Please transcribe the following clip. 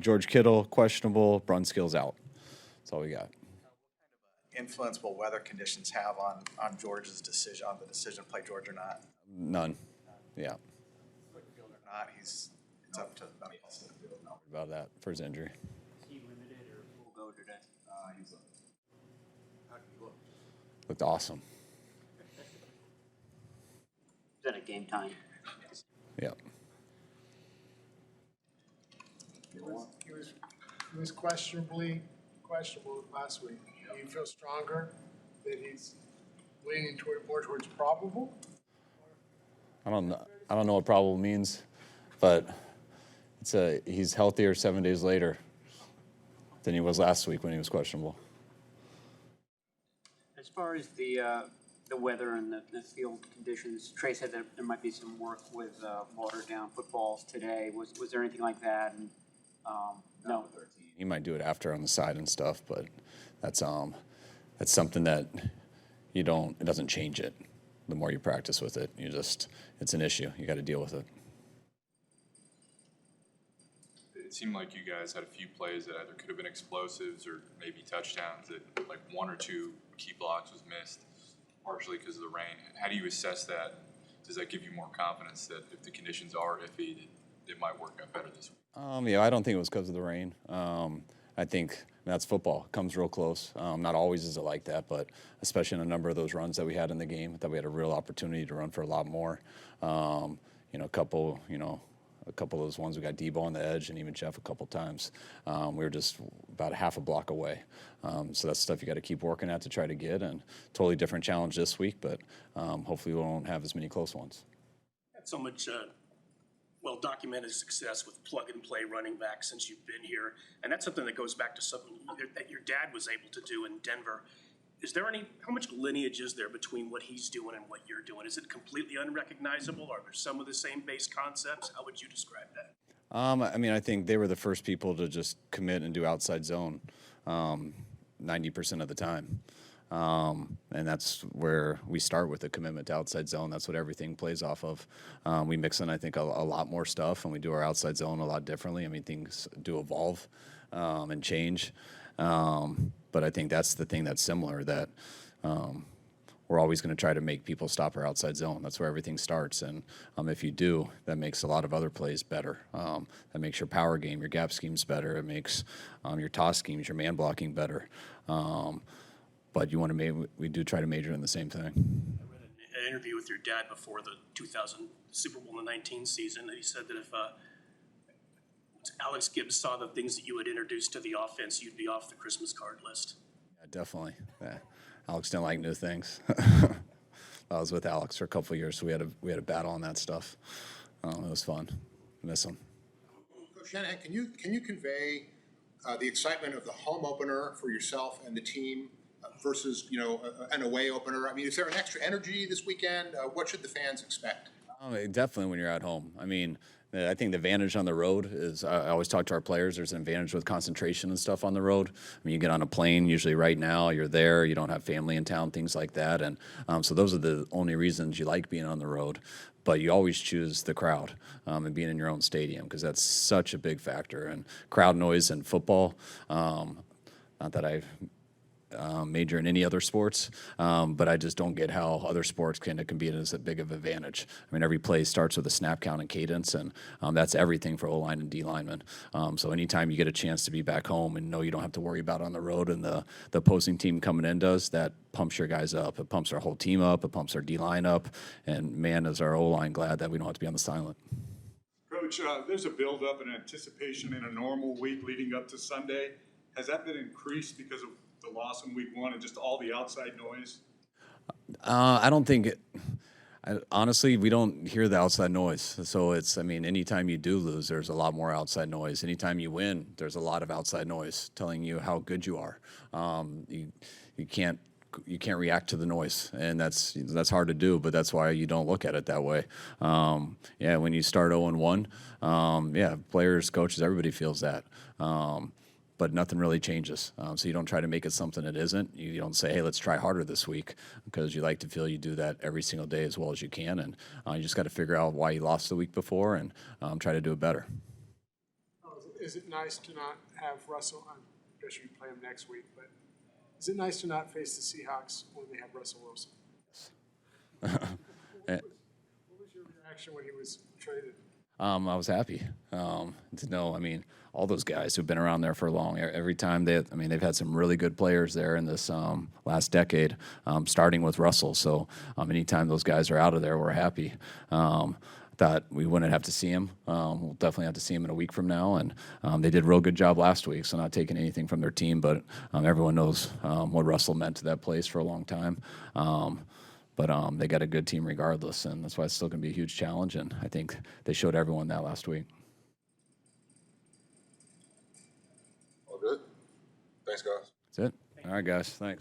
George Kittle, questionable. Brunskill's out. That's all we got. Influence will weather conditions have on George's decision, on the decision to play George or not? None. Yeah. Or not, it's up to the medical staff. About that for his injury. Is he limited or full go today? He's how did he look? Looked awesome. Is that a game time? Yeah. He was questionable last week. Do you feel stronger that he's leaning more towards probable? I don't know what probable means, but he's healthier 7 days later than he was last week when he was questionable. As far as the weather and the field conditions, Trey said that there might be some work with watered down footballs today. Was there anything like that? And no. He might do it after on the side and stuff, but that's something that it doesn't change it. The more you practice with it, it's an issue. You got to deal with it. It seemed like you guys had a few plays that either could have been explosives or maybe touchdowns that like one or two key blocks was missed, partially because of the rain. How do you assess that? Does that give you more confidence that if the conditions are iffy, it might work out better this week? I don't think it was because of the rain. I think that's football. It comes real close. Not always is it like that, but especially in a number of those runs that we had in the game, that we had a real opportunity to run for a lot more. A couple of those ones we got Debo on the edge and even Jeff a couple times. We were just about half a block away. So that's stuff you got to keep working at to try to get, and totally different challenge this week, but hopefully we won't have as many close ones. Had so much well-documented success with plug-and-play running backs since you've been here, and that's something that goes back to something that your dad was able to do in Denver. Is there how much lineage is there between what he's doing and what you're doing? Is it completely unrecognizable? Are there some of the same base concepts? How would you describe that? I think they were the first people to just commit and do outside zone 90% of the time. And that's where we start with the commitment to outside zone. That's what everything plays off of. We mix in, I think, a lot more stuff, and we do our outside zone a lot differently. Things do evolve and change. But I think that's the thing that's similar, that we're always going to try to make people stop our outside zone. That's where everything starts. And if you do, that makes a lot of other plays better. That makes your power game, your gap schemes better. It makes your toss schemes, your man blocking better. But we do try to major in the same thing. I read an interview with your dad before the 2000 Super Bowl in the 19 season, and he said that if Alex Gibbs saw the things that you had introduced to the offense, you'd be off the Christmas card list. Yeah, definitely. Yeah. Alex didn't like new things. I was with Alex for a couple of years, so we had a battle on that stuff. It was fun. Miss him. Coach Shanahan, can you convey the excitement of the home opener for yourself and the team versus an away opener? Is there an extra energy this weekend? What should the fans expect? Definitely when you're at home. I think the advantage on the road is, I always talk to our players, there's an advantage with concentration and stuff on the road. You get on a plane, usually right now, you're there, you don't have family in town, things like that. And so those are the only reasons you like being on the road. But you always choose the crowd and being in your own stadium, because that's such a big factor. And crowd noise in football, not that I major in any other sports, but I just don't get how other sports can be as big of an advantage. Every play starts with a snap count and cadence, and that's everything for O-line and D-linemen. So anytime you get a chance to be back home and know you don't have to worry about on the road, and the opposing team coming in does, that pumps your guys up. It pumps our whole team up. It pumps our D-line up. And man, is our O-line glad that we don't have to be on the silent. Coach, there's a build-up and anticipation in a normal week leading up to Sunday. Has that been increased because of the loss in week one and just all the outside noise? I don't think honestly, we don't hear the outside noise. So anytime you do lose, there's a lot more outside noise. Anytime you win, there's a lot of outside noise telling you how good you are. You can't react to the noise, and that's hard to do, but that's why you don't look at it that way. When you start 0-1, players, coaches, everybody feels that. But nothing really changes. So you don't try to make it something it isn't. You don't say, hey, let's try harder this week, because you like to feel you do that every single day as well as you can. And you just got to figure out why you lost the week before and try to do it better. is it nice to not have Russell, I guess you play him next week, but is it nice to not face the Seahawks when they have Russell Wilson? What was your reaction when he was traded? I was happy to know. I mean, all those guys who've been around there for long. Every time they've had some really good players there in this last decade, starting with Russell. So anytime those guys are out of there, we're happy. Thought we wouldn't have to see him. We'll definitely have to see him in a week from now. And they did a real good job last week, so not taking anything from their team, but everyone knows what Russell meant to that place for a long time. But they got a good team regardless, and that's why it's still going to be a huge challenge, and I think they showed everyone that last week. All good? Thanks, guys. That's it. All right, guys. Thanks.